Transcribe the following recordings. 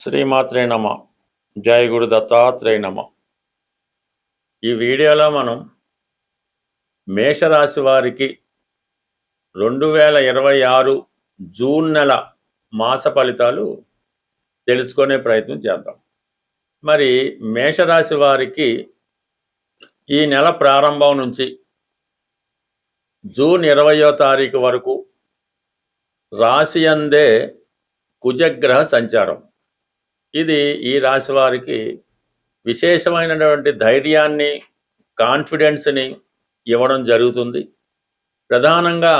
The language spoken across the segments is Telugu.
శ్రీమాత్రే నమ. జై గురు దత్తాత్రేయ నమ. ఈ వీడియోలో మనం మేషరాశి వారికి 2026 జూన్ నెల మాస ఫలితాలు తెలుసుకునే ప్రయత్నం చేద్దాం. మరి మేషరాశి వారికి ఈ నెల ప్రారంభం నుంచి జూన్ 20వ తారీఖు వరకు రాశి అందే కుజగ్రహ సంచారం. ఇది ఈ రాశి వారికి విశేషమైనటువంటి ధైర్యాన్ని, కాన్ఫిడెన్స్ని ఇవ్వడం జరుగుతుంది. ప్రధానంగా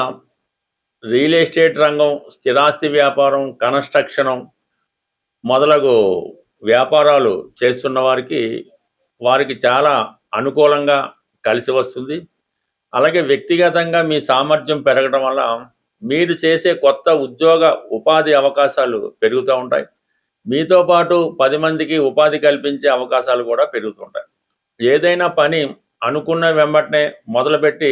రియల్ ఎస్టేట్ రంగం, స్థిరాస్తి వ్యాపారం, కన్స్ట్రక్షను మొదలగు వ్యాపారాలు చేస్తున్న వారికి చాలా అనుకూలంగా కలిసి వస్తుంది. అలాగే వ్యక్తిగతంగా మీ సామర్థ్యం పెరగడం వల్ల మీరు చేసే కొత్త ఉద్యోగ ఉపాధి అవకాశాలు పెరుగుతూ ఉంటాయి. మీతో పాటు 10 మందికి ఉపాధి కల్పించే అవకాశాలు కూడా పెరుగుతుంటాయి. ఏదైనా పని అనుకున్న వెంబటనే మొదలుపెట్టి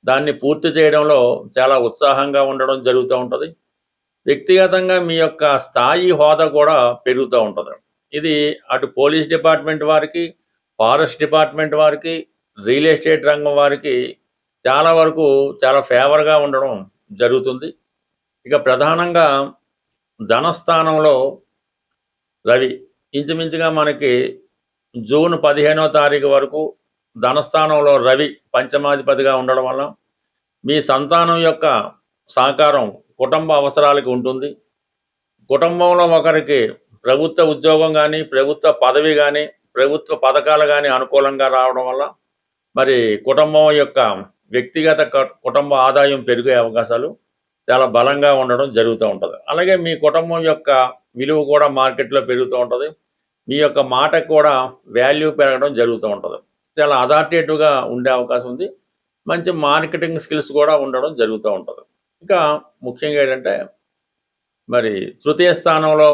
దాన్ని పూర్తి చేయడంలో చాలా ఉత్సాహంగా ఉండడం జరుగుతూ ఉంటుంది. వ్యక్తిగతంగా మీ యొక్క స్థాయి, హోదా కూడా పెరుగుతూ ఉంటుంది. ఇది అటు పోలీస్ డిపార్ట్మెంట్ వారికి, ఫారెస్ట్ డిపార్ట్మెంట్ వారికి, రియల్ ఎస్టేట్ రంగం వారికి చాలా వరకు చాలా ఫేవర్గా ఉండడం జరుగుతుంది. ఇక ప్రధానంగా ధనస్థానంలో రవి ఇంచుమించుగా మనకి జూన్ 15వ తారీఖు వరకు ధనస్థానంలో రవి పంచమాధిపతిగా ఉండడం వల్ల మీ సంతానం యొక్క సహకారం కుటుంబ అవసరాలకు ఉంటుంది. కుటుంబంలో ఒకరికి ప్రభుత్వ ఉద్యోగం కానీ, ప్రభుత్వ పదవి కానీ, ప్రభుత్వ పథకాలు కానీ అనుకూలంగా రావడం వల్ల మరి కుటుంబం యొక్క వ్యక్తిగత కుటుంబ ఆదాయం పెరిగే అవకాశాలు చాలా బలంగా ఉండడం జరుగుతూ ఉంటుంది. అలాగే మీ కుటుంబం యొక్క విలువ కూడా మార్కెట్లో పెరుగుతూ ఉంటుంది. మీ యొక్క మాటకు కూడా వాల్యూ పెరగడం జరుగుతూ ఉంటుంది. చాలా అథారిటేటివ్గా ఉండే అవకాశం ఉంది. మంచి మార్కెటింగ్ స్కిల్స్ కూడా ఉండడం జరుగుతూ ఉంటుంది. ఇంకా ముఖ్యంగా ఏంటంటే మరి తృతీయ స్థానంలో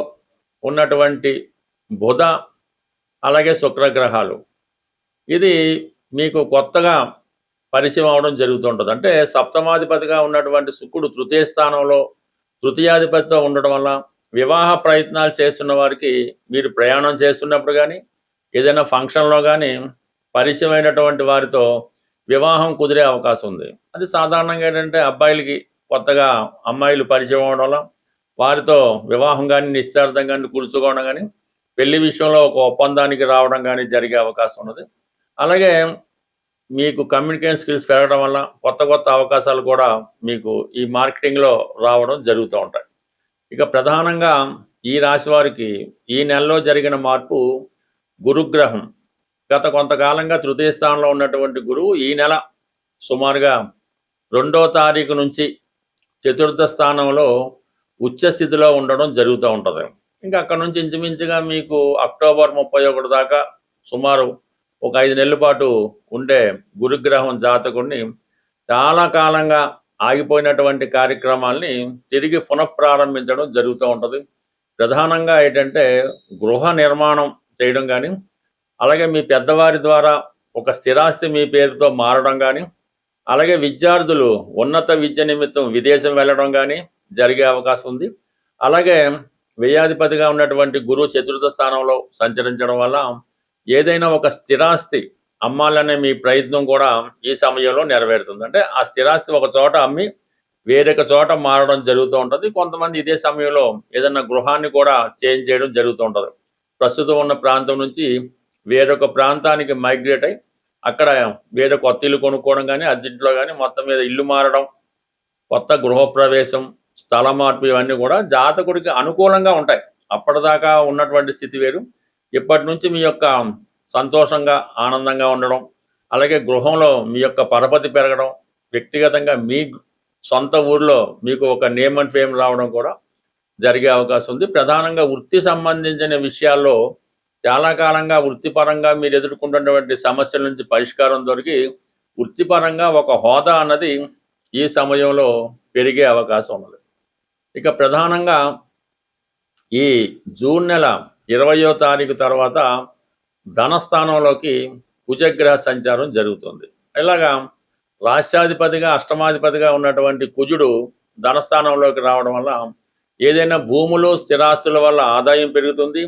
ఉన్నటువంటి బుధ అలాగే శుక్రగ్రహాలు ఇది మీకు కొత్తగా పరిచయం అవడం జరుగుతుంటుంది. అంటే సప్తమాధిపతిగా ఉన్నటువంటి శుక్రుడు తృతీయ స్థానంలో తృతీయాధిపతితో ఉండడం వల్ల వివాహ ప్రయత్నాలు చేస్తున్న వారికి మీరు ప్రయాణం చేస్తున్నప్పుడు కానీ, ఏదైనా ఫంక్షన్లో కానీ పరిచయమైనటువంటి వారితో వివాహం కుదిరే అవకాశం ఉంది. అది సాధారణంగా ఏంటంటే అబ్బాయిలకి కొత్తగా అమ్మాయిలు పరిచయం అవడం వల్ల వారితో వివాహం కానీ, నిశ్చితార్థం కానీ కూర్చుకోవడం కానీ, పెళ్లి విషయంలో ఒక ఒప్పందానికి రావడం కానీ జరిగే అవకాశం ఉన్నది. అలాగే మీకు కమ్యూనికేషన్ స్కిల్స్ పెరగడం వల్ల కొత్త కొత్త అవకాశాలు కూడా మీకు ఈ మార్కెటింగ్లో రావడం జరుగుతూ ఉంటాయి. ఇక ప్రధానంగా ఈ రాశి వారికి ఈ నెలలో జరిగిన మార్పు గురుగ్రహం. గత కొంతకాలంగా తృతీయ స్థానంలో ఉన్నటువంటి గురువు ఈ నెల సుమారుగా 2వ తారీఖు నుంచి 4వ స్థానంలో ఉచ్చ స్థితిలో ఉండడం జరుగుతూ ఉంటుంది. ఇంకా అక్కడ నుంచి ఇంచుమించుగా మీకు అక్టోబర్ 31 దాకా సుమారు ఒక 5 నెలల పాటు ఉండే గురుగ్రహం జాతకుడిని చాలా కాలంగా ఆగిపోయినటువంటి కార్యక్రమాల్ని తిరిగి పునఃప్రారంభించడం జరుగుతూ ఉంటుంది. ప్రధానంగా ఏంటంటే గృహ నిర్మాణం చేయడం కానీ, అలాగే మీ పెద్దవారి ద్వారా ఒక స్థిరాస్తి మీ పేరుతో మారడం కానీ, అలాగే విద్యార్థులు ఉన్నత విద్య నిమిత్తం విదేశం వెళ్ళడం కానీ జరిగే అవకాశం ఉంది. అలాగే వ్యయాధిపతిగా ఉన్నటువంటి గురువు 4వ స్థానంలో సంచరించడం వల్ల ఏదైనా ఒక స్థిరాస్తి అమ్మాలనే మీ ప్రయత్నం కూడా ఈ సమయంలో నెరవేరుతుంది. అంటే ఆ స్థిరాస్తి ఒక చోట అమ్మి వేరొక చోట మారడం జరుగుతూ ఉంటుంది. కొంతమంది ఇదే సమయంలో ఏదైనా గృహాన్ని కూడా చేంజ్ చేయడం జరుగుతూ ఉంటుంది. ప్రస్తుతం ఉన్న ప్రాంతం నుంచి వేరొక ప్రాంతానికి మైగ్రేట్ అయ్యి అక్కడ వేరే కొత్త ఇల్లు కొనుక్కోవడం కానీ, అద్దెంట్లో కానీ మొత్తం మీద ఇల్లు మారడం, కొత్త గృహప్రవేశం, స్థల మార్పు ఇవన్నీ కూడా జాతకుడికి అనుకూలంగా ఉంటాయి. అప్పటిదాకా ఉన్నటువంటి స్థితి వేరు. ఇప్పటి నుంచి మీ యొక్క సంతోషంగా, ఆనందంగా ఉండడం, అలాగే గృహంలో మీ యొక్క పరపతి పెరగడం, వ్యక్తిగతంగా మీ సొంత ఊర్లో మీకు ఒక నేమ్ అండ్ ఫేమ్ రావడం కూడా జరిగే అవకాశం ఉంది. ప్రధానంగా వృత్తి సంబంధించిన విషయాల్లో చాలా కాలంగా వృత్తిపరంగా మీరు ఎదుర్కొంటున్నటువంటి సమస్యల నుంచి పరిష్కారం దొరికి వృత్తిపరంగా ఒక హోదా అన్నది ఈ సమయంలో పెరిగే అవకాశం ఉన్నది. ఇక ప్రధానంగా ఈ జూన్ నెల 20వ తారీఖు తర్వాత ధనస్థానంలోకి కుజగ్రహ సంచారం జరుగుతుంది. ఇలాగా రాశ్యాధిపతిగా, అష్టమాధిపతిగా ఉన్నటువంటి కుజుడు ధనస్థానంలోకి రావడం వల్ల ఏదైనా భూములు స్థిరాస్తుల వల్ల ఆదాయం పెరుగుతుంది.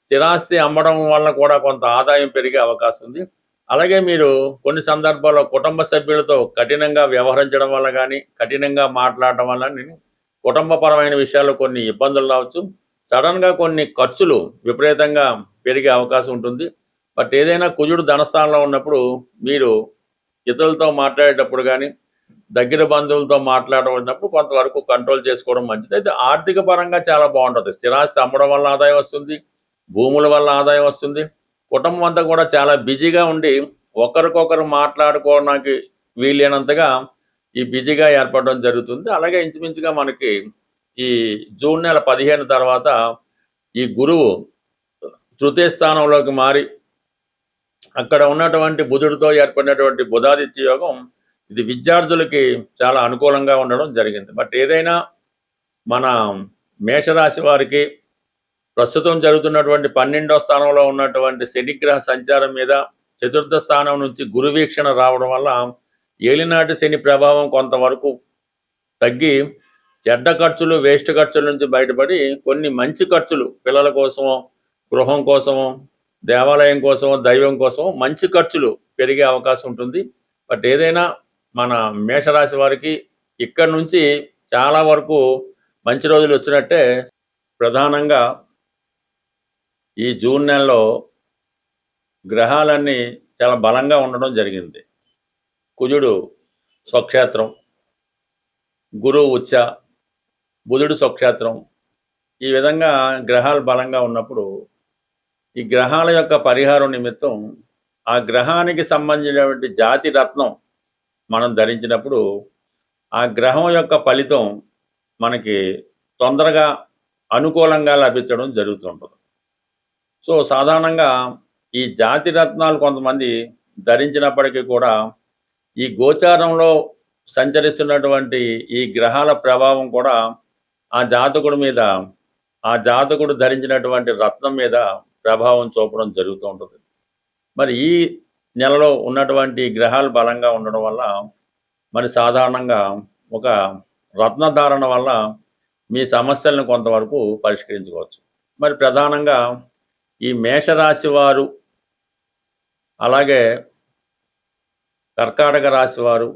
స్థిరాస్తి అమ్మడం వల్ల కూడా కొంత ఆదాయం పెరిగే అవకాశం ఉంది. అలాగే మీరు కొన్ని సందర్భాల్లో కుటుంబ సభ్యులతో కఠినంగా వ్యవహరించడం వల్ల కానీ, కఠినంగా మాట్లాడడం వల్ల కుటుంబపరమైన విషయాల్లో కొన్ని ఇబ్బందులు రావచ్చు. సడన్గా కొన్ని ఖర్చులు విపరీతంగా పెరిగే అవకాశం ఉంటుంది. బట్ ఏదైనా కుజుడు ధనస్థానంలో ఉన్నప్పుడు మీరు ఇతరులతో మాట్లాడేటప్పుడు కానీ, దగ్గర బంధువులతో మాట్లాడేటప్పుడు కొంతవరకు కంట్రోల్ చేసుకోవడం మంచిది. అయితే ఆర్థిక పరంగా చాలా బాగుంటుంది. స్థిరాస్తి అమ్మడం వల్ల ఆదాయం వస్తుంది, భూముల వల్ల ఆదాయం వస్తుంది. కుటుంబం అంతా కూడా చాలా బిజీగా ఉండి ఒకరికొకరు మాట్లాడుకోవడానికి వీలైనంతగా ఈ బిజీగా ఏర్పడడం జరుగుతుంది. అలాగే ఇంచుమించుగా మనకి ఈ జూన్ నెల 15 తర్వాత ఈ గురువు తృతీయ స్థానంలోకి మారి అక్కడ ఉన్నటువంటి బుధుడితో ఏర్పడినటువంటి బుధాదిత్య యోగం ఇది విద్యార్థులకి చాలా అనుకూలంగా ఉండడం జరిగింది. బట్ ఏదైనా మన మేషరాశి వారికి ప్రస్తుతం జరుగుతున్నటువంటి 12వ స్థానంలో ఉన్నటువంటి శనిగ్రహ సంచారం మీద చతుర్థ స్థానం నుంచి గురు వీక్షణ రావడం వల్ల ఏలినాటి శని ప్రభావం కొంతవరకు తగ్గి చెడ్డ ఖర్చులు, వేస్ట్ ఖర్చుల నుంచి బయటపడి కొన్ని మంచి ఖర్చులు పిల్లల కోసమో, గృహం కోసమో, దేవాలయం కోసమో, దైవం కోసమో మంచి ఖర్చులు పెరిగే అవకాశం ఉంటుంది. బట్ ఏదైనా మన మేషరాశి వారికి ఇక్కడ నుంచి చాలా వరకు మంచి రోజులు వచ్చినట్టే. ప్రధానంగా ఈ జూన్ నెలలో గ్రహాలన్నీ చాలా బలంగా ఉండడం జరిగింది. కుజుడు స్వక్షేత్రం, గురువు ఉచ్చ, బుధుడు స్వక్షేత్రం. ఈ విధంగా గ్రహాలు బలంగా ఉన్నప్పుడు ఈ గ్రహాల యొక్క పరిహారం నిమిత్తం ఆ గ్రహానికి సంబంధించినటువంటి జాతి రత్నం మనం ధరించినప్పుడు ఆ గ్రహం యొక్క ఫలితం మనకి తొందరగా అనుకూలంగా లభించడం జరుగుతుంటుంది. సో సాధారణంగా ఈ జాతి రత్నాలు కొంతమంది ధరించినప్పటికీ కూడా ఈ గోచారంలో సంచరిస్తున్నటువంటి ఈ గ్రహాల ప్రభావం కూడా ఆ జాతకుడి మీద, ఆ జాతకుడు ధరించినటువంటి రత్నం మీద ప్రభావం చూపడం జరుగుతూ ఉంటుంది. మరి ఈ నెలలో ఉన్నటువంటి గ్రహాలు బలంగా ఉండడం వల్ల మరి సాధారణంగా ఒక రత్నధారణ వల్ల మీ సమస్యలను కొంతవరకు పరిష్కరించుకోవచ్చు. మరి ప్రధానంగా ఈ మేషరాశి వారు, అలాగే కర్కాటక రాశి వారు,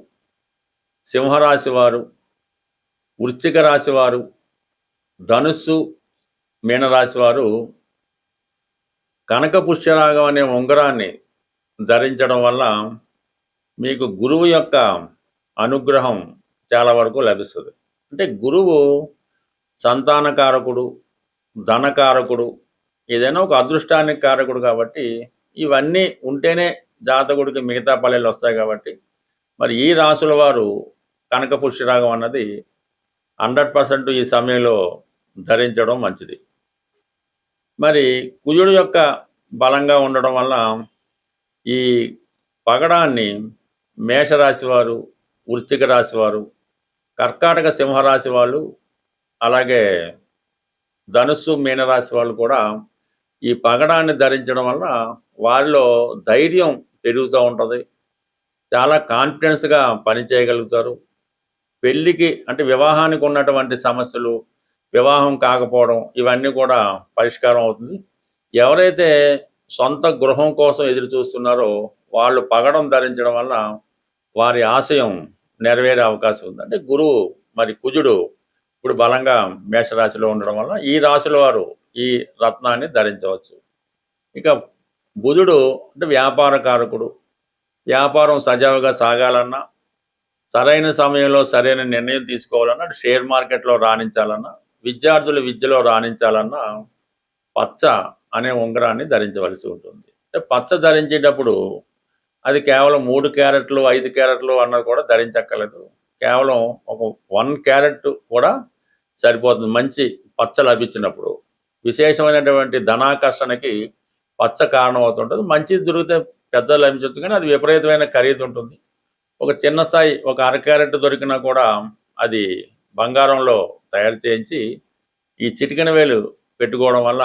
సింహరాశి వారు, వృశ్చిక రాశి వారు, ధనుస్సు, మీనరాశి వారు కనక పుష్యరాగం అనే ఉంగరాన్ని ధరించడం వల్ల మీకు గురువు యొక్క అనుగ్రహం చాలా వరకు లభిస్తుంది. అంటే గురువు సంతానకారకుడు, ధనకారకుడు, ఏదైనా ఒక అదృష్టానికి కారకుడు కాబట్టి ఇవన్నీ ఉంటేనే జాతకుడికి మిగతా ఫలాలు వస్తాయి. కాబట్టి మరి ఈ రాసుల వారు కనక పుష్యరాగం అన్నది 100% ఈ సమయంలో ధరించడం మంచిది. మరి కుజుడు యొక్క బలంగా ఉండడం వల్ల ఈ పగడాన్ని మేషరాశి వారు, వృశ్చిక రాశి వారు, కర్కాటక సింహరాశి వాళ్ళు, అలాగే ధనుస్సు మీనరాశి వాళ్ళు కూడా ఈ పగడాన్ని ధరించడం వల్ల వారిలో ధైర్యం పెరుగుతూ ఉంటుంది. చాలా కాన్ఫిడెన్స్గా పనిచేయగలుగుతారు. పెళ్ళికి అంటే వివాహానికి ఉన్నటువంటి సమస్యలు, వివాహం కాకపోవడం, ఇవన్నీ కూడా పరిష్కారం అవుతుంది. ఎవరైతే సొంత గృహం కోసం ఎదురు చూస్తున్నారో వాళ్ళు పగడం ధరించడం వల్ల వారి ఆశయం నెరవేరే అవకాశం ఉంది. అంటే గురువు మరి కుజుడు ఇప్పుడు బలంగా మేషరాశిలో ఉండడం వల్ల ఈ రాశుల వారు ఈ రత్నాన్ని ధరించవచ్చు. ఇక బుధుడు అంటే వ్యాపార కారకుడు. వ్యాపారం సజావుగా సాగాలన్నా, సరైన సమయంలో సరైన నిర్ణయం తీసుకోవాలన్నా, షేర్ మార్కెట్లో రాణించాలన్నా, విద్యార్థులు విద్యలో రాణించాలన్నా పచ్చ అనే ఉంగరాన్ని ధరించవలసి ఉంటుంది. అంటే పచ్చ ధరించేటప్పుడు అది కేవలం 3 క్యారెట్లు 5 క్యారెట్లు అన్నది కూడా ధరించక్కర్లేదు. కేవలం ఒక 1 క్యారెట్ కూడా సరిపోతుంది. మంచి పచ్చ లభించినప్పుడు విశేషమైనటువంటి ధనాకర్షణకి పచ్చ కారణం అవుతుంటుంది. మంచిది దొరికితే పెద్ద లభించవచ్చు, కానీ అది విపరీతమైన ఖరీదు ఉంటుంది. ఒక చిన్న స్థాయి ఒక 1/2 క్యారెట్ దొరికినా కూడా అది బంగారంలో తయారు చేయించి ఈ చిటికెన వేలు పెట్టుకోవడం వల్ల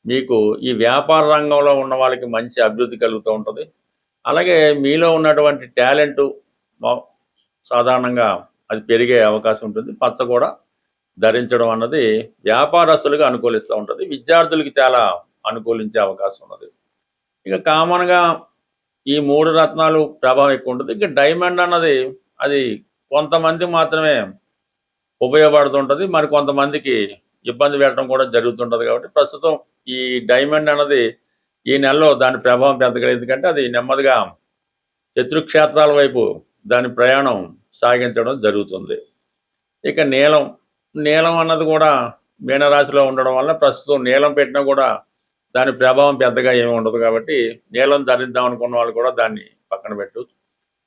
మీకు ఈ వ్యాపార రంగంలో ఉన్న వాళ్ళకి మంచి అభివృద్ధి కలుగుతూ ఉంటుంది. అలాగే మీలో ఉన్నటువంటి టాలెంటు సాధారణంగా అది పెరిగే అవకాశం ఉంటుంది. పచ్చ కూడా ధరించడం అన్నది వ్యాపారస్తులకు అనుకూలిస్తూ ఉంటుంది, విద్యార్థులకి చాలా అనుకూలించే అవకాశం ఉన్నది. ఇక కామన్గా ఈ 3 రత్నాలు ప్రభావం ఎక్కువ ఉంటుంది. ఇక డైమండ్ అన్నది అది కొంతమంది మాత్రమే ఉపయోగపడుతుంటుంది, మరి కొంతమందికి ఇబ్బంది పెట్టడం కూడా జరుగుతుంటుంది. కాబట్టి ప్రస్తుతం ఈ డైమండ్ అన్నది ఈ నెలలో దాని ప్రభావం పెద్దగా, ఎందుకంటే అది నెమ్మదిగా శత్రుక్షేత్రాల వైపు దాని ప్రయాణం సాగించడం జరుగుతుంది. ఇక నీలం, నీలం అన్నది కూడా మీనరాశిలో ఉండడం వల్ల ప్రస్తుతం నీలం పెట్టినా కూడా దాని ప్రభావం పెద్దగా ఏమి ఉండదు. కాబట్టి నీలం ధరిద్దాం అనుకున్న వాళ్ళు కూడా దాన్ని పక్కన పెట్టు.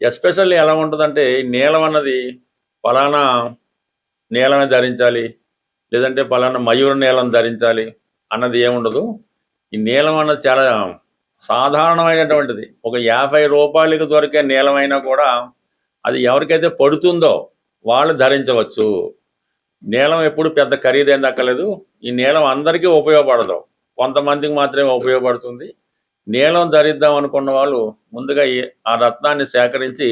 ఎస్పెషల్లీ ఎలా ఉంటుందంటే నీలం అన్నది ఫలానా నీలమే ధరించాలి, లేదంటే ఫలానా మయూర నీలం ధరించాలి అన్నది ఏముండదు. ఈ నీలం అన్నది చాలా సాధారణమైనటువంటిది. ఒక 50 రూపాయలకు దొరికే నీలమైనా కూడా అది ఎవరికైతే పడుతుందో వాళ్ళు ధరించవచ్చు. నీలం ఎప్పుడు పెద్ద ఖరీదైంది అక్కర్లేదు. ఈ నీలం అందరికీ ఉపయోగపడదు, కొంతమందికి మాత్రమే ఉపయోగపడుతుంది. నీలం ధరిద్దాం అనుకున్న వాళ్ళు ముందుగా ఆ రత్నాన్ని సేకరించి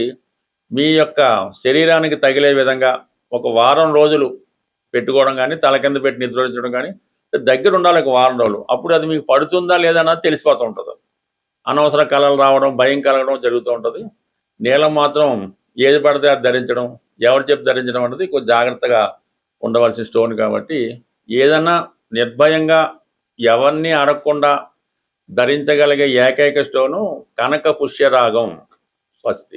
మీ యొక్క శరీరానికి తగిలే విధంగా ఒక వారం రోజులు పెట్టుకోవడం కానీ, తల కింద పెట్టి నిద్రించడం కానీ, దగ్గర ఉండాలి ఒక వారం రోజులు. అప్పుడు అది మీకు పడుతుందా లేదా అన్నది తెలిసిపోతూ ఉంటుంది. అనవసర కళలు రావడం, భయం కలగడం జరుగుతూ ఉంటుంది. నీలం మాత్రం ఏది పడితే అది ధరించడం, ఎవరు చెప్పి ధరించడం అనేది కొంచెం జాగ్రత్తగా ఉండవలసిన స్టోన్. కాబట్టి ఏదన్నా నిర్భయంగా ఎవరిని అడగకుండా ధరించగలిగే ఏకైక స్టోను కనక పుష్యరాగం. స్వస్తి.